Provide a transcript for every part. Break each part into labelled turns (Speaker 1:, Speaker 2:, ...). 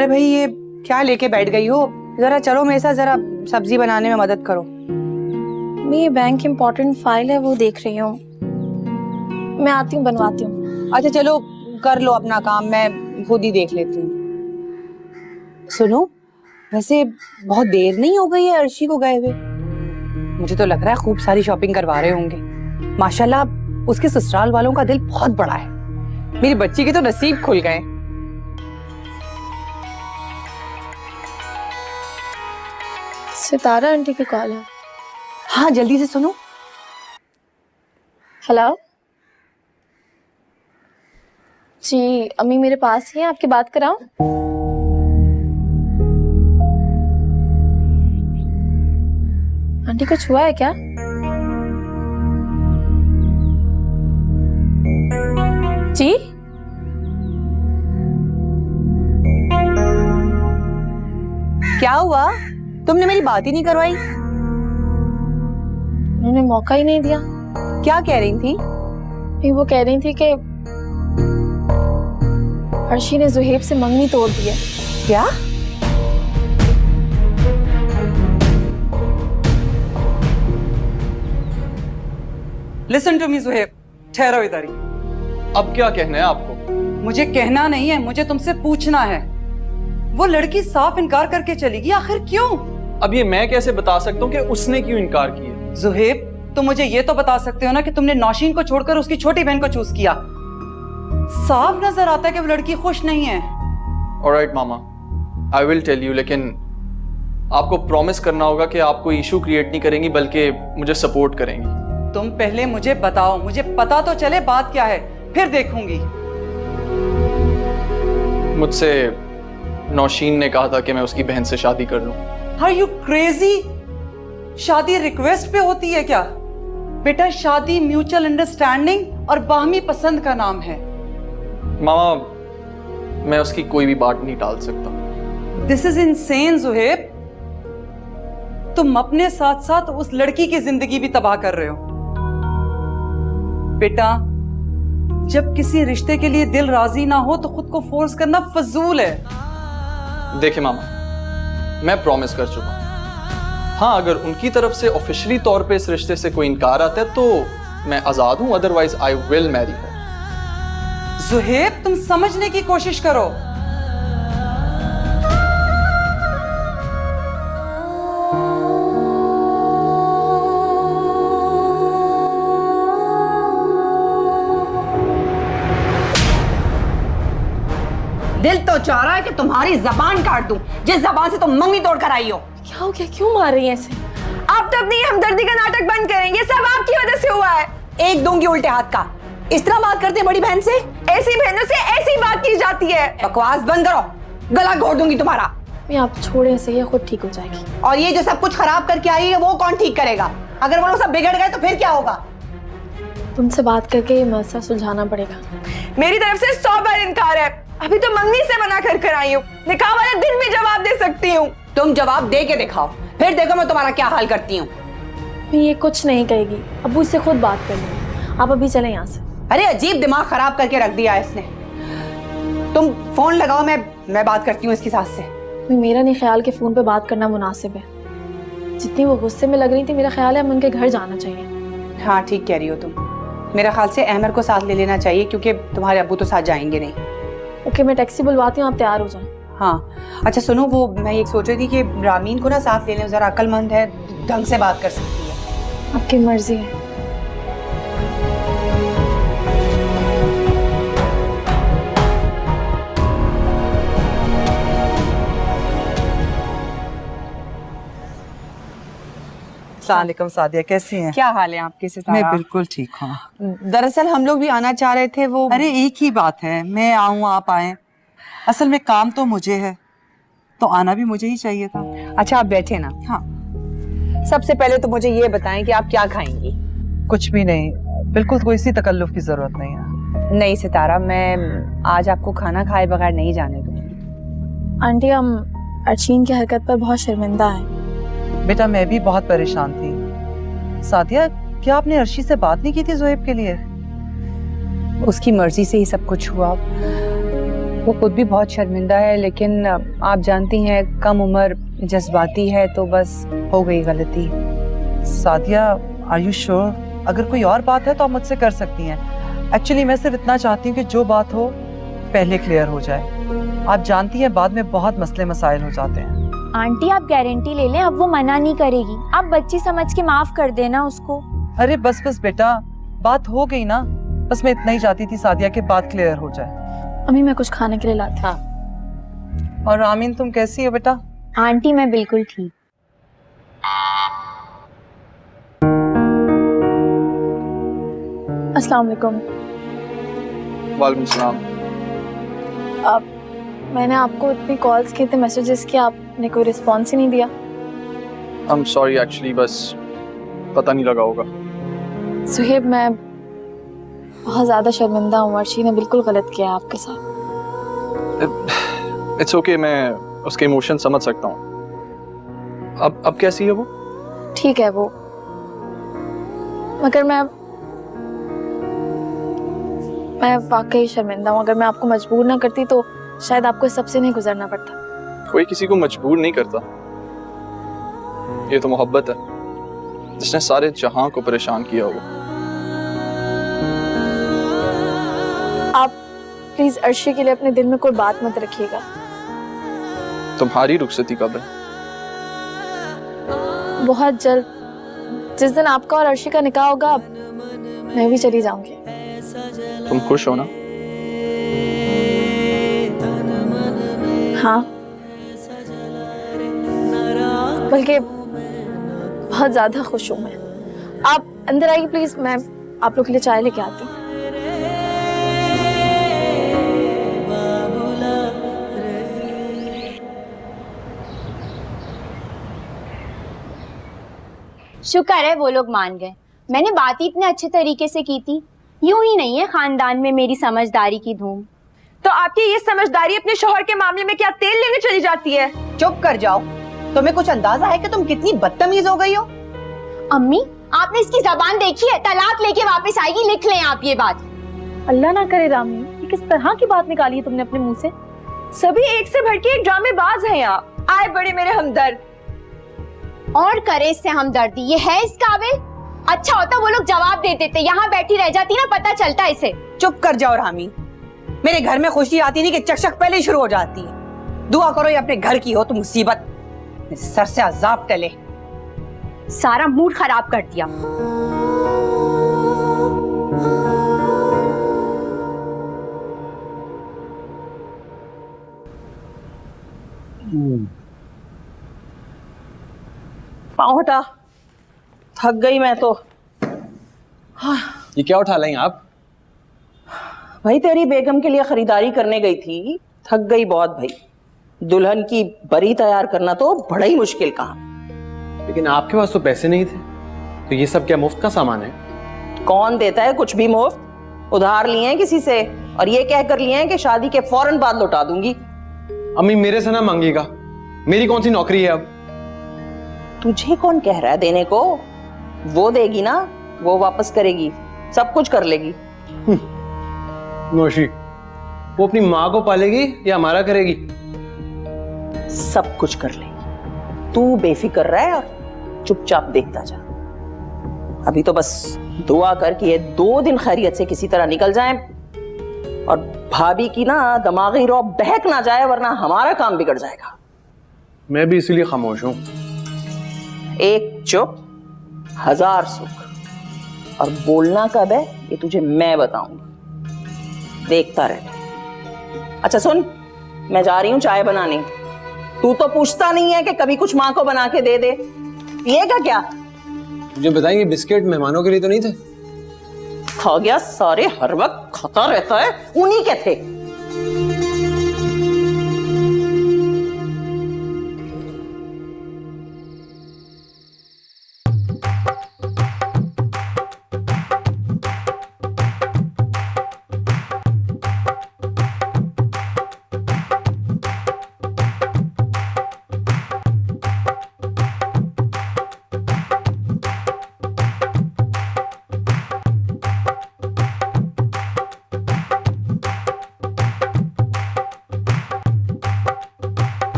Speaker 1: अरे भाई ये क्या लेके बैठ गई हो? जरा चलो मेरे साथ, जरा सब्जी बनाने में मदद करो।
Speaker 2: मैं ये बैंक इम्पोर्टेंट फाइल है वो देख रही हूँ, मैं आती हूँ बनवाती हूँ।
Speaker 1: अच्छा चलो कर लो अपना काम, मैं खुद ही देख लेती हूँ। सुनो, वैसे बहुत देर नहीं हो गई है अर्शी को गए हुए? मुझे तो लग रहा है खूब सारी शॉपिंग करवा रहे होंगे। माशाल्लाह उसके ससुराल वालों का दिल बहुत बड़ा है। मेरी बच्ची के तो नसीब खुल गए।
Speaker 2: सितारा आंटी की कॉल है।
Speaker 1: हाँ जल्दी से सुनो।
Speaker 2: हेलो जी, अम्मी मेरे पास ही है, आपकी बात कराऊं? आंटी कुछ हुआ है क्या? जी
Speaker 1: क्या हुआ? तुमने मेरी बात ही नहीं करवाई।
Speaker 2: उन्होंने मौका ही नहीं दिया।
Speaker 1: क्या कह रही थी?
Speaker 2: नहीं, वो कह रही थी कि अर्शी ने जुहेब से मंगनी तोड़ दी है।
Speaker 1: क्या? लिसन टू मी जुहेब, ठहरो इधर ही।
Speaker 3: अब क्या कहना है आपको?
Speaker 1: मुझे कहना नहीं है, मुझे तुमसे पूछना है। वो लड़की साफ इनकार करके चली गई, आखिर क्यों?
Speaker 3: अब ये मैं कैसे बता सकता हूँ कि उसने क्यों इनकार किया?
Speaker 1: जुहेब तुम मुझे ये तो बता सकते हो ना कि तुमने नौशीन को छोड़कर उसकी छोटी बहन को चूज किया। साफ नजर आता है कि वो लड़की खुश नहीं है।
Speaker 3: ऑलराइट मामा, आई विल टेल यू, लेकिन आपको प्रॉमिस करना होगा कि आप कोई इशू क्रिएट नहीं करेंगी बल्कि मुझे सपोर्ट करेंगी।
Speaker 1: तुम पहले मुझे बताओ, मुझे पता तो चले बात क्या है, फिर देखूंगी।
Speaker 3: मुझसे नौशीन ने कहा था कि मैं उसकी बहन से शादी कर लूं।
Speaker 1: Are you crazy? शादी रिक्वेस्ट पे होती है क्या? बेटा शादी म्यूचुअल अंडरस्टैंडिंग और बाहमी पसंद का नाम है।
Speaker 3: मामा, मैं उसकी कोई भी बात नहीं टाल सकता।
Speaker 1: This is insane Zuheb. तुम अपने साथ साथ उस लड़की की जिंदगी भी तबाह कर रहे हो। बेटा जब किसी रिश्ते के लिए दिल राजी ना हो तो खुद को फोर्स करना फजूल है।
Speaker 3: देखिए मामा, मैं प्रॉमिस कर चुका हूं। हाँ, अगर उनकी तरफ से ऑफिशियली तौर पे इस रिश्ते से कोई इनकार आता है तो मैं आजाद हूं, otherwise I will marry her.
Speaker 1: Zuheb तुम समझने की कोशिश करो। दिल तो चाह रहा है कि तुम्हारी जबान काट दूं, जिस जबान से तुम मंगनी तोड़ कर आई हो।
Speaker 2: क्या हो गया, क्यों मार रही है ऐसे?
Speaker 1: आप तो अपनी हमदर्दी का नाटक बंद करें, ये सब आपकी वजह से हुआ है। एक दूंगी उल्टे हाथ का। इस तरह बात करते हैं बड़ी बहन से? ऐसी बहनों से ऐसी बात की जाती है। बकवास बंद करो, गला घोट दूंगी तुम्हारा।
Speaker 2: मैं आप छोड़े से ये खुद ठीक हो जाएगी।
Speaker 1: और ये जो सब कुछ खराब करके आई है वो कौन ठीक करेगा? अगर वो लोग सब बिगड़ गए तो फिर क्या होगा?
Speaker 2: तुमसे बात करके ये मसला सुलझाना पड़ेगा।
Speaker 1: मेरी तरफ से 100 बार इनकार है। अभी तो मंगनी से मना कर आई हूँ, निकाह वाले दिन भी जवाब दे सकती हूँ। तुम जवाब दे के दिखाओ, फिर देखो मैं तुम्हारा क्या हाल करती हूँ।
Speaker 2: ये कुछ नहीं कहेगी, अब्बू इससे खुद बात कर लेंगे। आप अभी चलें यहाँ से।
Speaker 1: अरे अजीब दिमाग खराब करके रख दिया है इसने। तुम फोन लगाओ, मैं बात करती हूँ इसकी सास से।
Speaker 2: मेरा नहीं ख्याल कि फोन पे बात करना मुनासिब है। जितनी वो गुस्से में लग रही थी, मेरा ख्याल है हम उनके घर जाना चाहिए।
Speaker 1: हाँ ठीक कह रही हो तुम। मेरा ख्याल से अहमर को साथ ले लेना चाहिए क्योंकि तुम्हारे अब्बू तो साथ जाएंगे नहीं।
Speaker 2: ओके, मैं टैक्सी बुलवाती हूँ, आप तैयार हो जाएं।
Speaker 1: हाँ अच्छा सुनो, वो मैं ये सोच रही थी कि रामीन को ना साथ ले लें, जरा अक्लमंद है, ढंग से बात कर सकती है।
Speaker 2: आपकी मर्जी है।
Speaker 4: अस्सलामुअलैकुम सादिया, कैसी हैं?
Speaker 1: क्या हाल है आपके सितारा?
Speaker 4: मैं बिल्कुल ठीक हूँ।
Speaker 1: दरअसल हम लोग भी आना चाह रहे थे। वो
Speaker 4: अरे एक ही बात है, मैं आऊँ आप आए। असल में काम तो मुझे है तो आना भी मुझे ही चाहिए था।
Speaker 1: अच्छा आप बैठे ना।
Speaker 4: हाँ।
Speaker 1: सबसे पहले तो मुझे ये बताएं कि आप क्या खाएंगी?
Speaker 4: कुछ भी नहीं, बिल्कुल कोई सी तकल्लुफ की जरूरत नहीं है।
Speaker 1: नहीं सितारा, मैं आज आपको खाना खाए बगैर नहीं जाने दूंगी।
Speaker 2: आंटी हम अर्शीन की हरकत पर बहुत शर्मिंदा हैं।
Speaker 4: बेटा मैं भी बहुत परेशान थी। सादिया, क्या आपने अर्शी से बात नहीं की थी जुहेब के लिए?
Speaker 1: उसकी मर्जी से ही सब कुछ हुआ। वो खुद भी बहुत शर्मिंदा है, लेकिन आप जानती हैं कम उम्र, जज्बाती है, तो बस हो गई गलती।
Speaker 4: Sadia, are you sure? अगर कोई और बात है तो आप मुझसे कर सकती हैं। एक्चुअली मैं सिर्फ इतना चाहती हूँ कि जो बात हो पहले क्लियर हो जाए। आप जानती हैं बाद में बहुत मसले मसाइल हो जाते हैं।
Speaker 5: आंटी आप गारंटी ले लें, अब वो मना नहीं करेगी। आप बच्ची समझ के माफ कर देना उसको।
Speaker 4: अरे बस बस बेटा, बात हो गई ना। बस मैं इतना ही चाहती थी सादिया कि बात क्लियर हो जाए।
Speaker 2: अम्मी मैं कुछ खाने के लिए लाती हूँ।
Speaker 1: हाँ।
Speaker 4: और आमीन, तुम कैसी हो बेटा?
Speaker 5: आंटी मैं बिल्कुल ठीक।
Speaker 2: अस्सलाम वालेकुम।
Speaker 3: वालेकुम सलाम।
Speaker 2: अब मैंने आपको इतनी कॉल्स किए थे, मैसेजेस किए, आपने कोई रिस्पॉन्स ही नहीं दिया।
Speaker 3: आई एम सॉरी एक्चुअली, बस पता नहीं लगा होगा।
Speaker 2: सुहेब, मैं बहुत ज़्यादा शर्मिंदा हूँ। अर्शी ने बिल्कुल गलत किया है आपके साथ।
Speaker 3: इट्स ओके, मैं उसके इमोशन समझ सकता हूँ। अब कैसी है वो?
Speaker 2: ठीक है वो, मगर मैं वाकई शर्मिंदा हूँ। अगर मैं आपको मजबूर ना करती तो शायद आपको इस सबसे नहीं गुजरना पड़ता।
Speaker 3: कोई किसी को मजबूर नहीं करता। ये तो मोहब्बत है जिसने सारे जहां को परेशान किया हो।
Speaker 2: आप प्लीज अर्शी के लिए अपने दिल में कोई बात मत रखिएगा।
Speaker 3: तुम्हारी रुखसती कब है?
Speaker 2: बहुत जल्द, जिस दिन आपका और अर्शी का निकाह होगा मैं भी चली जाऊंगी।
Speaker 3: तुम खुश हो ना?
Speaker 2: हाँ, बल्कि बहुत ज्यादा खुश हूँ मैं। आप अंदर आइए प्लीज, मैं आप लोग के लिए चाय लेके आती हूँ।
Speaker 5: शुक्र है वो लोग मान गए। मैंने बात ही इतने अच्छे तरीके से की थी। यूं ही नहीं है खानदान में मेरी समझदारी की धूम।
Speaker 6: तो आपकी ये समझदारी अपने शौहर के मामले में क्या तेल लेने चली जाती है?
Speaker 1: चुप कर जाओ। तुम्हें कुछ अंदाजा है कि तुम कितनी बदतमीज हो गई हो?
Speaker 5: अम्मी आपने इसकी जबान देखी है? तलाक लेके वापस आएगी, लिख लें आप ये बात।
Speaker 2: अल्लाह ना करे रामी, ये किस तरह की बात निकाली है तुमने अपने मुंह से?
Speaker 6: सभी एक से बढ़ के एक ड्रामेबाज हैं आप। आए बड़े मेरे हमदर्द।
Speaker 5: और करे इससे हमदर्दी, ये है इस काबिल? अच्छा होता वो लोग जवाब दे देते, यहाँ बैठी रह जाती ना, पता चलता इसे।
Speaker 1: चुप कर जाओ रामी। मेरे घर में खुशी आती नहीं कि चकचक पहले ही शुरू हो जाती है। दुआ करो ये अपने घर की हो तो मुसीबत मेरे सर से अजाब टले।
Speaker 5: सारा मूड खराब कर दिया।
Speaker 6: पाँव हटा, थक गई मैं तो।
Speaker 7: ये क्या उठा लें आप?
Speaker 6: भाई तेरी बेगम के लिए खरीदारी करने गई थी, थक गई बहुत भाई। दुल्हन की बरी तैयार करना तो बड़ा ही मुश्किल काम।
Speaker 7: लेकिन आपके पास तो पैसे नहीं थे, तो ये सब क्या मुफ्त का सामान है?
Speaker 6: कौन देता है कुछ भी मुफ्त? उधार लिए हैं किसी से और ये कह कर लिए हैं कि शादी के फौरन बाद लौटा दूंगी।
Speaker 7: अम्मी मेरे से ना मांगिएगा, मेरी कौन सी नौकरी है अब?
Speaker 6: तुझे कौन कह रहा है देने को? वो देगी ना, वो वापस करेगी, सब कुछ कर लेगी।
Speaker 7: नौशी, वो अपनी माँ को पालेगी या हमारा करेगी?
Speaker 6: सब कुछ कर लेगी। तू बेफिक्र रह और चुपचाप देखता जा। अभी तो बस दुआ कर कि ये 2 दिन खैरियत से किसी तरह निकल जाएं और भाभी की ना दिमागी रौब बहक ना जाए, वरना हमारा काम बिगड़ जाएगा।
Speaker 7: मैं भी इसीलिए खामोश हूँ।
Speaker 6: एक चुप 1000 सुख। और बोलना कब है ये तुझे मैं बताऊंगी, देखता रह। अच्छा सुन, मैं जा रही हूँ चाय बनाने। तू तो पूछता नहीं है कि कभी कुछ माँ को बना के दे दे। पिएगा क्या?
Speaker 7: मुझे बताइए, बिस्किट मेहमानों के लिए तो नहीं थे?
Speaker 6: खा गया, सारे हर वक्त खाता रहता है, उन्हीं के थे।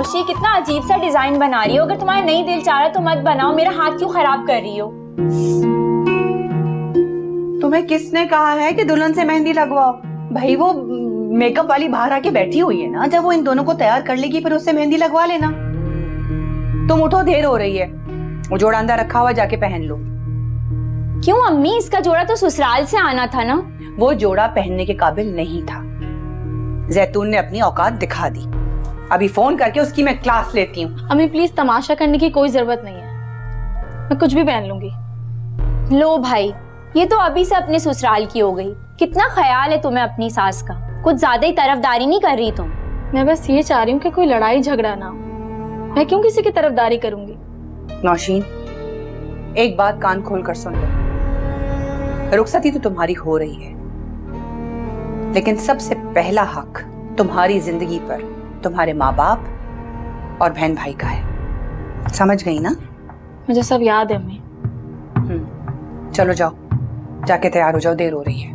Speaker 5: नौशी, कितना अजीब सा डिजाइन बना रही हो। अगर तुम्हारा नहीं दिल चाह रहा तो मत बनाओ, मेरा हाथ क्यों खराब कर रही हो?
Speaker 1: तुम्हें किसने कहा है कि दुल्हन से मेहंदी लगवाओ? भाई वो मेकअप वाली बाहर आके बैठी हुई है ना, जब वो इन दोनों को तैयार कर लेगी फिर उससे मेहंदी लगवा लेना। तुम उठो, देर हो रही है। वो जोड़ा अंदर रखा हुआ, जाके पहन लो।
Speaker 5: क्यों अम्मी, इसका जोड़ा तो ससुराल से आना था ना।
Speaker 1: वो जोड़ा पहनने के काबिल नहीं था। जैतून ने अपनी औकात दिखा दी। अभी फोन करके उसकी मैं क्लास लेती हूँ।
Speaker 2: अम्मी प्लीज, तमाशा करने की कोई जरूरत नहीं है, मैं कुछ भी पहन लूंगी।
Speaker 5: लो भाई, ये तो अभी से अपने ससुराल की हो गई। कितना ख्याल है तुम्हें अपनी सास का, कुछ ज्यादा ही तरफदारी नहीं कर रही तुम।
Speaker 2: मैं बस ये चाह रही हूँ कि कोई लड़ाई झगड़ा ना हो। मैं क्यों किसी की तरफदारी करूंगी?
Speaker 1: नौशीन, एक बात कान खोल कर सुन लो। रुखसती तो तुम्हारी हो रही है, लेकिन सबसे पहला हक तुम्हारी जिंदगी पर तुम्हारे माँ बाप और बहन भाई का है। समझ गई ना?
Speaker 2: मुझे सब याद है अम्मी।
Speaker 1: चलो जाओ, जाके तैयार हो जाओ, देर हो रही है।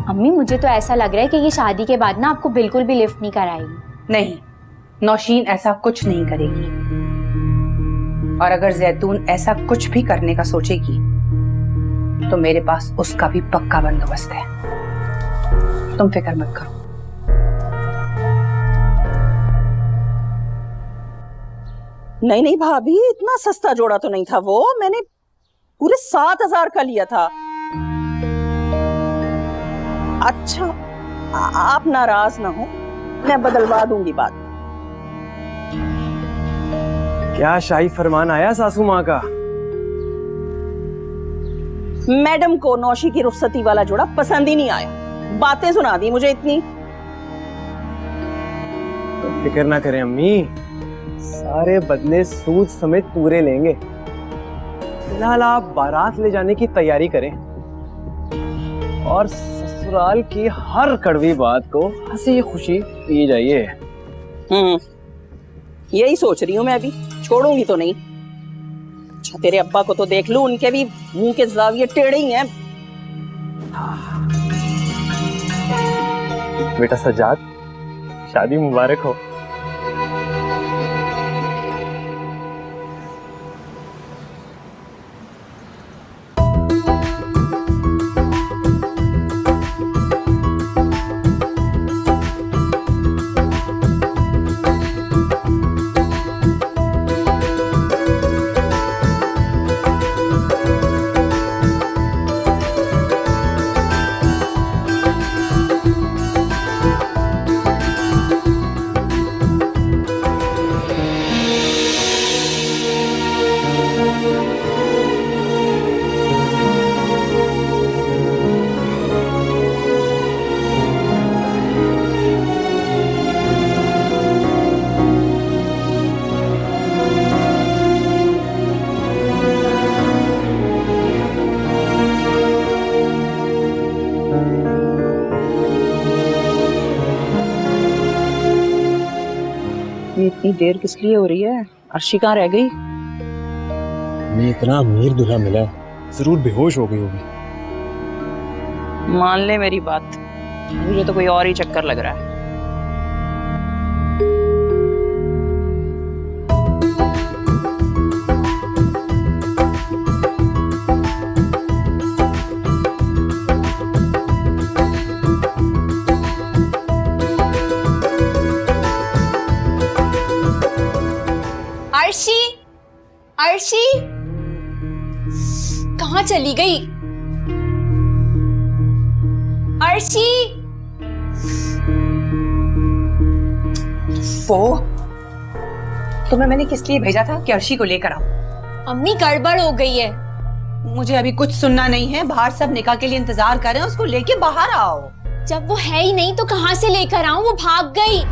Speaker 5: अम्मी मुझे तो ऐसा लग रहा है कि ये शादी के बाद ना आपको बिल्कुल भी लिफ्ट नहीं कराएगी।
Speaker 1: नहीं, नौशीन ऐसा कुछ नहीं करेगी। और अगर जैतून ऐसा कुछ भी करने का सोचेगी तो मेरे पास उसका भी पक्का बंदोबस्त है। तुम फिक्र मत करो।
Speaker 6: नहीं नहीं भाभी, इतना सस्ता जोड़ा तो नहीं था वो। मैंने पूरे 7,000 का लिया था। अच्छा, आप नाराज ना हो, मैं बदलवा दूंगी बात।
Speaker 7: क्या शाही फरमान आया सासू माँ का?
Speaker 6: मैडम को नौशी की रुखसती वाला जोड़ा पसंद ही नहीं आया। बातें सुना दी मुझे इतनी।
Speaker 7: तो फिक्र ना करें अम्मी, सारे बदले सूद समेत पूरे लेंगे। फिलहाल आप बारात ले जाने की तैयारी करें और ससुराल की हर कड़वी बात को हंसी खुशी पी जाइए।
Speaker 6: यही सोच रही हूँ मैं भी, छोड़ूंगी तो नहीं। अच्छा, तेरे अब्बा को तो देख लूं, उनके भी मुंह के जाविये टेढ़े ही हैं।
Speaker 7: बेटा सज्जाद, शादी मुबारक हो।
Speaker 6: इतनी देर किस लिए हो रही है? अर्शी कहाँ रह गई?
Speaker 7: मैं इतना अमीर दूल्हा मिला, जरूर बेहोश हो गई होगी।
Speaker 6: मान ले मेरी बात, मुझे तो कोई और ही चक्कर लग रहा है।
Speaker 5: अर्शी, अर्शी कहाँ चली गई? अर्शी,
Speaker 1: वो तुम्हें मैंने किस लिए भेजा था? कि अर्शी को लेकर आओ।
Speaker 5: अम्मी गड़बड़ हो गई है।
Speaker 1: मुझे अभी कुछ सुनना नहीं है। बाहर सब निकाह के लिए इंतजार कर रहे हैं, उसको लेके बाहर आओ।
Speaker 5: जब वो है ही नहीं तो कहाँ से लेकर आऊं? वो भाग गई।